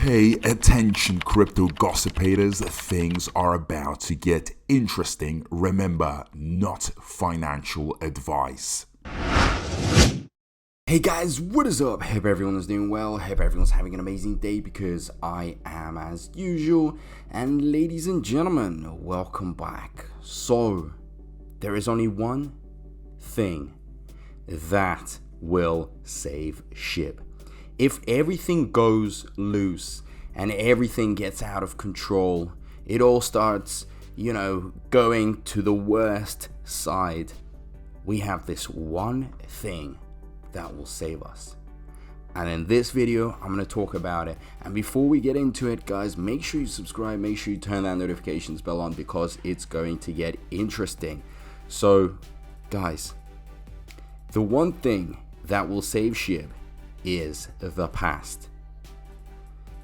Hey, attention crypto gossipators, things are about to get interesting. Remember, not financial advice. Hey guys, what is up? Hope everyone is doing well. Hope everyone's having an amazing day because I am as usual. And ladies and gentlemen, welcome back. So, there is only one thing that will save SHIB. If everything goes loose and everything gets out of control, it all starts, going to the worst side, we have this one thing that will save us. And in this video, I'm going to talk about it. And before we get into it, guys, make sure you subscribe, make sure you turn that notifications bell on because it's going to get interesting. So, guys, the one thing that will save SHIB is the past.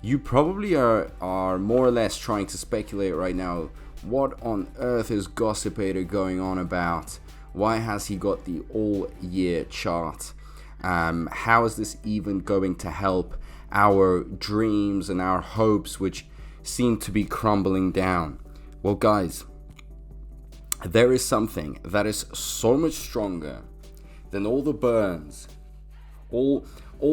You probably are more or less trying to speculate right now, what on earth is Gossipator going on about? Why has he got the all year chart? How is this even going to help our dreams and our hopes, which seem to be crumbling down? Well, guys, there is something that is so much stronger than all the burns, all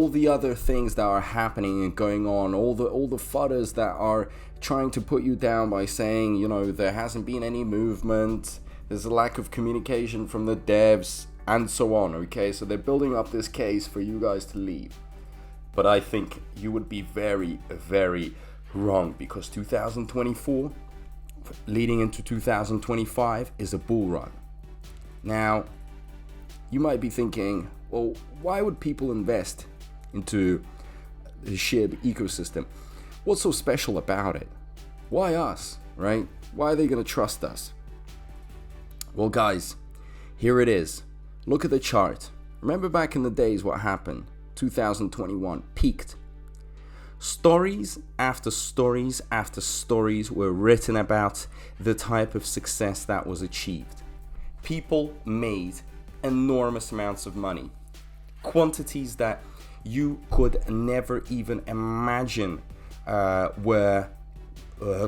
the other things that are happening and going on, all the fudders that are trying to put you down by saying, there hasn't been any movement, there's a lack of communication from the devs, and so on, okay? So they're building up this case for you guys to leave. But I think you would be very, very wrong because 2024 leading into 2025 is a bull run. Now, you might be thinking, well, why would people invest into the SHIB ecosystem? What's so special about it? Why us, right? Why are they going to trust us? Well, guys, here it is. Look at the chart. Remember back in the days what happened? 2021 peaked. Stories after stories after stories were written about the type of success that was achieved. People made enormous amounts of money. Quantities that you could never even imagine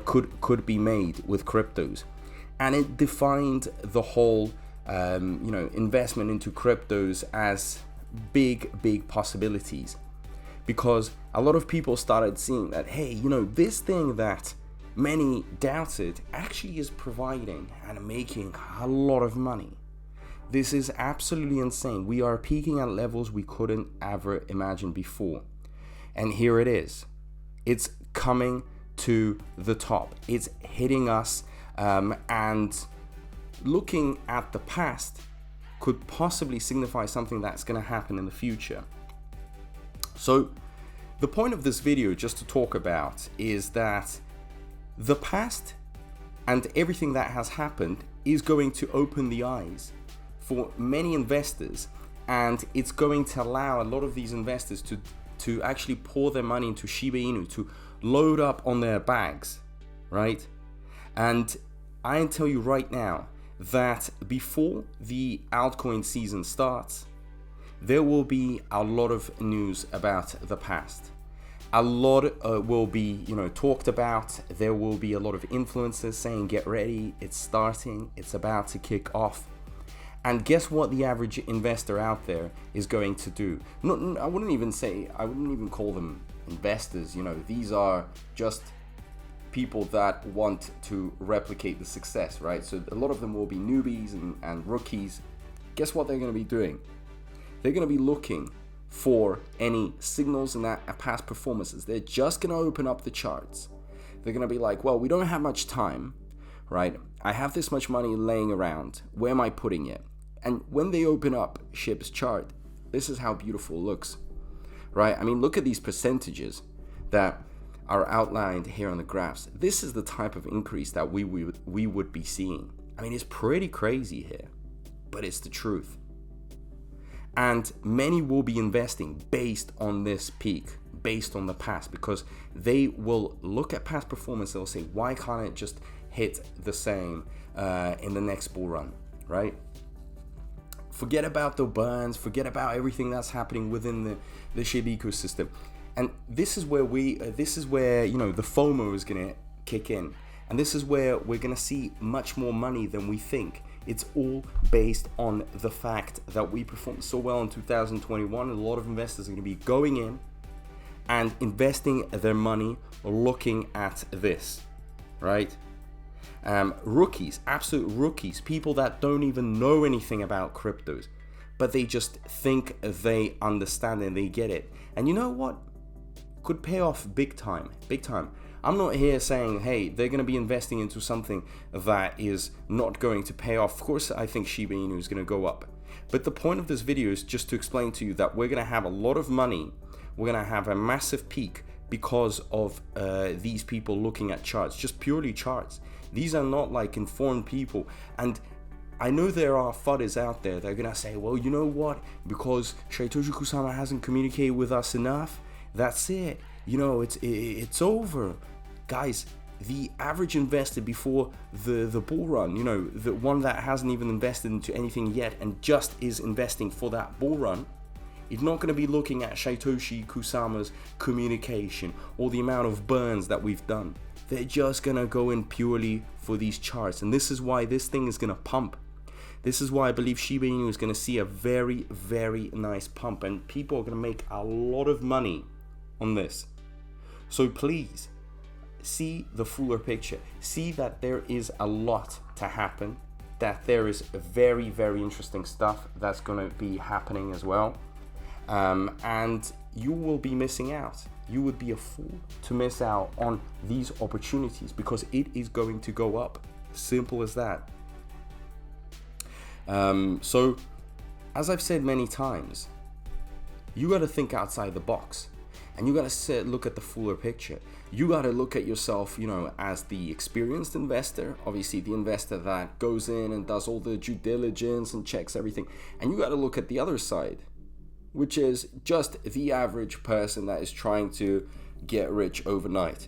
could be made with cryptos. And it defined the whole investment into cryptos as big possibilities, because a lot of people started seeing that, hey, this thing that many doubted actually is providing and making a lot of money. This is absolutely insane. We are peaking at levels we couldn't ever imagine before. And here it is. It's coming to the top. It's hitting us, and looking at the past could possibly signify something that's going to happen in the future. So the point of this video, just to talk about, is that the past and everything that has happened is going to open the eyes for many investors, and it's going to allow a lot of these investors to actually pour their money into Shiba Inu, to load up on their bags, right? And I can tell you right now that before the altcoin season starts, there will be a lot of news about the past. A lot will be, talked about. There will be a lot of influencers saying, get ready, it's starting, it's about to kick off. And guess what the average investor out there is going to do? I wouldn't even call them investors. These are just people that want to replicate the success, right? So a lot of them will be newbies and rookies. Guess what they're going to be doing? They're going to be looking for any signals in that past performances. They're just going to open up the charts. They're going to be like, well, we don't have much time, right? I have this much money laying around. Where am I putting it? And when they open up SHIB's chart, this is how beautiful it looks, right? I mean, look at these percentages that are outlined here on the graphs. This is the type of increase that we would be seeing. I mean, it's pretty crazy here, but it's the truth. And many will be investing based on this peak, based on the past, because they will look at past performance. They'll say, why can't it just hit the same in the next bull run, right? Forget about the burns, forget about everything that's happening within the SHIB ecosystem. And this is where the FOMO is going to kick in. And this is where we're going to see much more money than we think. It's all based on the fact that we performed so well in 2021. And a lot of investors are going to be going in and investing their money looking at this, right? Rookies, absolute rookies, people that don't even know anything about cryptos, but they just think they understand and they get it. And you know what? Could pay off big time, big time. I'm not here saying, hey, they're going to be investing into something that is not going to pay off. Of course, I think Shiba Inu is going to go up. But the point of this video is just to explain to you that we're going to have a lot of money. We're going to have a massive peak because of these people looking at charts, just purely charts. These are not like informed people. And I know there are fudders out there that are going to say, well, you know what? Because Satoshi Kusama hasn't communicated with us enough, that's it. You know, it's over. Guys, the average investor before the bull run, you know, the one that hasn't even invested into anything yet and just is investing for that bull run, is not going to be looking at Satoshi Kusama's communication or the amount of burns that we've done. They're just going to go in purely for these charts. And this is why this thing is going to pump. This is why I believe Shiba Inu is going to see a very, very nice pump. And people are going to make a lot of money on this. So please, see the fuller picture. See that there is a lot to happen. That there is very, very interesting stuff that's going to be happening as well. And you will be missing out. You would be a fool to miss out on these opportunities because it is going to go up. Simple as that. So, as I've said many times, you got to think outside the box and you got to look at the fuller picture. You got to look at yourself, you know, as the experienced investor, obviously the investor that goes in and does all the due diligence and checks everything. And you got to look at the other side, which is just the average person that is trying to get rich overnight.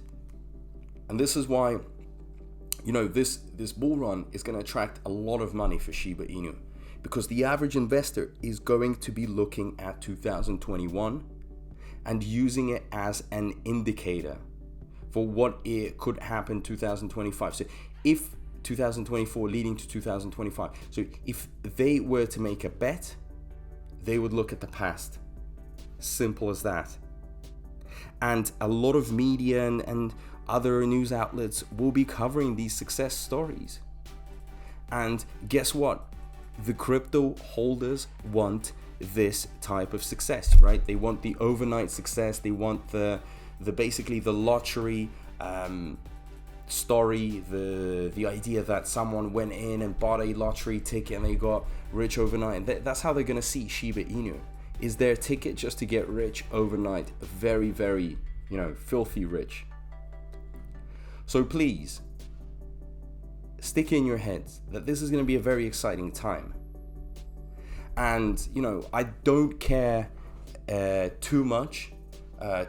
And this is why, you know, this bull run is going to attract a lot of money for Shiba Inu, because the average investor is going to be looking at 2021 and using it as an indicator for what it could happen 2025. So if 2024 leading to 2025, so if they were to make a bet, they would look at the past. Simple as that. And a lot of media and other news outlets will be covering these success stories. And guess what? The crypto holders want this type of success, right? They want the overnight success. They want the basically the lottery story, the idea that someone went in and bought a lottery ticket and they got rich overnight. That's how they're going to see Shiba Inu, is their ticket just to get rich overnight. Very, very, you know, filthy rich. So please, stick in your heads that this is going to be a very exciting time. And, you know, I don't care too much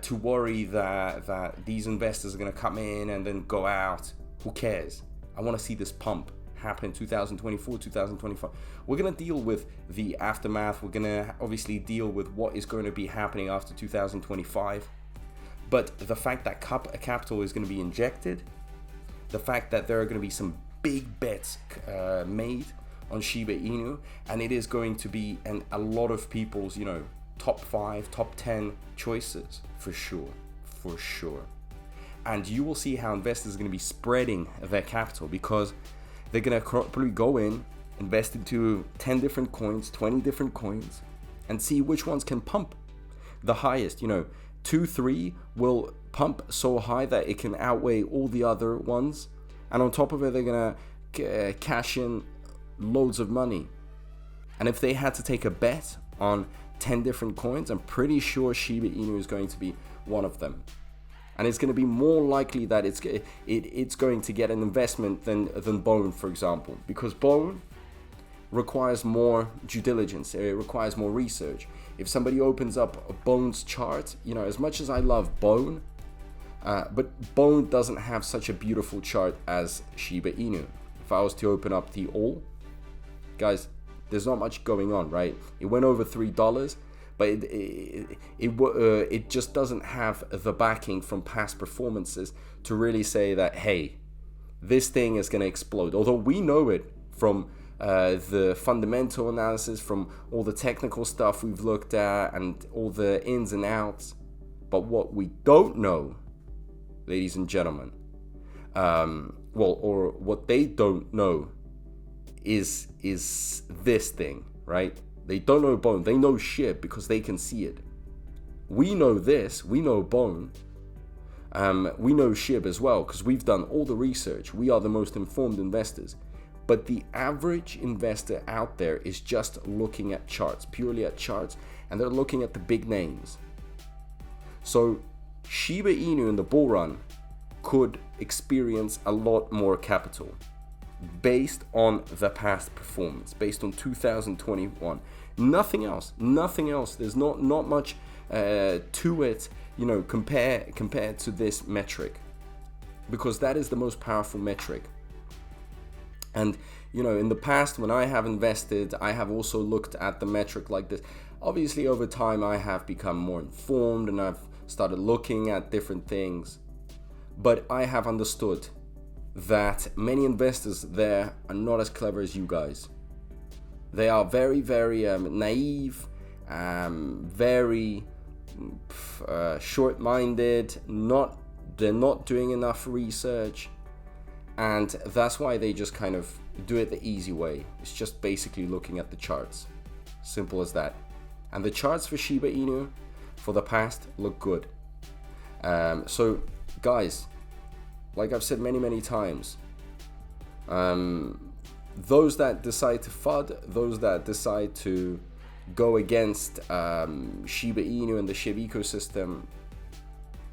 to worry that these investors are going to come in and then go out. Who cares? I want to see this pump happen in 2024, 2025. We're going to deal with the aftermath. We're going to obviously deal with what is going to be happening after 2025. But the fact that capital is going to be injected, the fact that there are going to be some big bets made on Shiba Inu, and it is going to be a lot of people's, you know, top 5, top 10 choices for sure. And you will see how investors are going to be spreading their capital, because they're going to probably go in, invest into 10 different coins, 20 different coins, and see which ones can pump the highest. You know, 2, 3 will pump so high that it can outweigh all the other ones. And on top of it, they're going to cash in loads of money. And if they had to take a bet on 10 different coins, I'm pretty sure Shiba Inu is going to be one of them. And it's going to be more likely that it's going to get an investment than Bone, for example, because Bone requires more due diligence. It requires more research. If somebody opens up a Bone's chart, you know, as much as I love Bone, but Bone doesn't have such a beautiful chart as Shiba Inu. If I was to open up the all, guys, there's not much going on, right? It went over $3, but it just doesn't have the backing from past performances to really say that, hey, this thing is going to explode. Although we know it from the fundamental analysis, from all the technical stuff we've looked at and all the ins and outs. But what we don't know, ladies and gentlemen, or what they don't know is this thing, right? They don't know Bone. They know SHIB because they can see it. We know this. We know Bone. We know SHIB as well because we've done all the research. We are the most informed investors. But the average investor out there is just looking at charts, purely at charts, and they're looking at the big names. So Shiba Inu in the bull run could experience a lot more capital based on the past performance, based on 2021. Nothing else. There's not much to it, compared to this metric, because that is the most powerful metric. And in the past, when I have invested, I have also looked at the metric like this. Obviously, over time, I have become more informed and I've started looking at different things. But I have understood that many investors there are not as clever as you guys. They are very, very naive, very short-minded. They're not doing enough research, and that's why they just kind of do it the easy way. It's just basically looking at the charts. Simple as that. And the charts for Shiba Inu for the past look good. So, guys, like I've said many times, those that decide to FUD, those that decide to go against Shiba Inu and the SHIB ecosystem,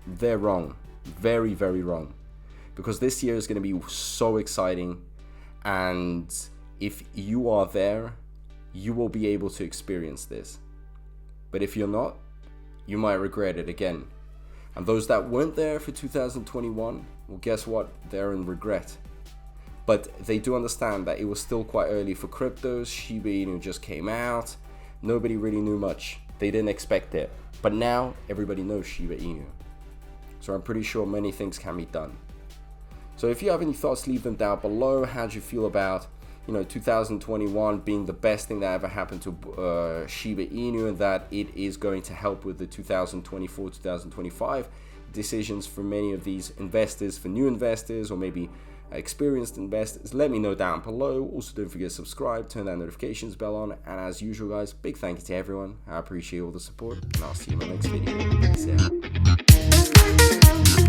they're wrong. Very, very wrong. Because this year is going to be so exciting, and if you are there, you will be able to experience this. But if you're not, you might regret it again. And those that weren't there for 2021, well, guess what? They're in regret. But they do understand that it was still quite early for cryptos. Shiba Inu just came out. Nobody really knew much. They didn't expect it. But now everybody knows Shiba Inu. So I'm pretty sure many things can be done. So if you have any thoughts, leave them down below. How do you feel about 2021 being the best thing that ever happened to Shiba Inu, and that it is going to help with the 2024-2025 decisions for many of these investors, for new investors or maybe experienced investors? Let me know down below. Also, don't forget to subscribe, turn that notifications bell on, and as usual, guys, big thank you to everyone. I appreciate all the support, and I'll see you in my next video. Peace out.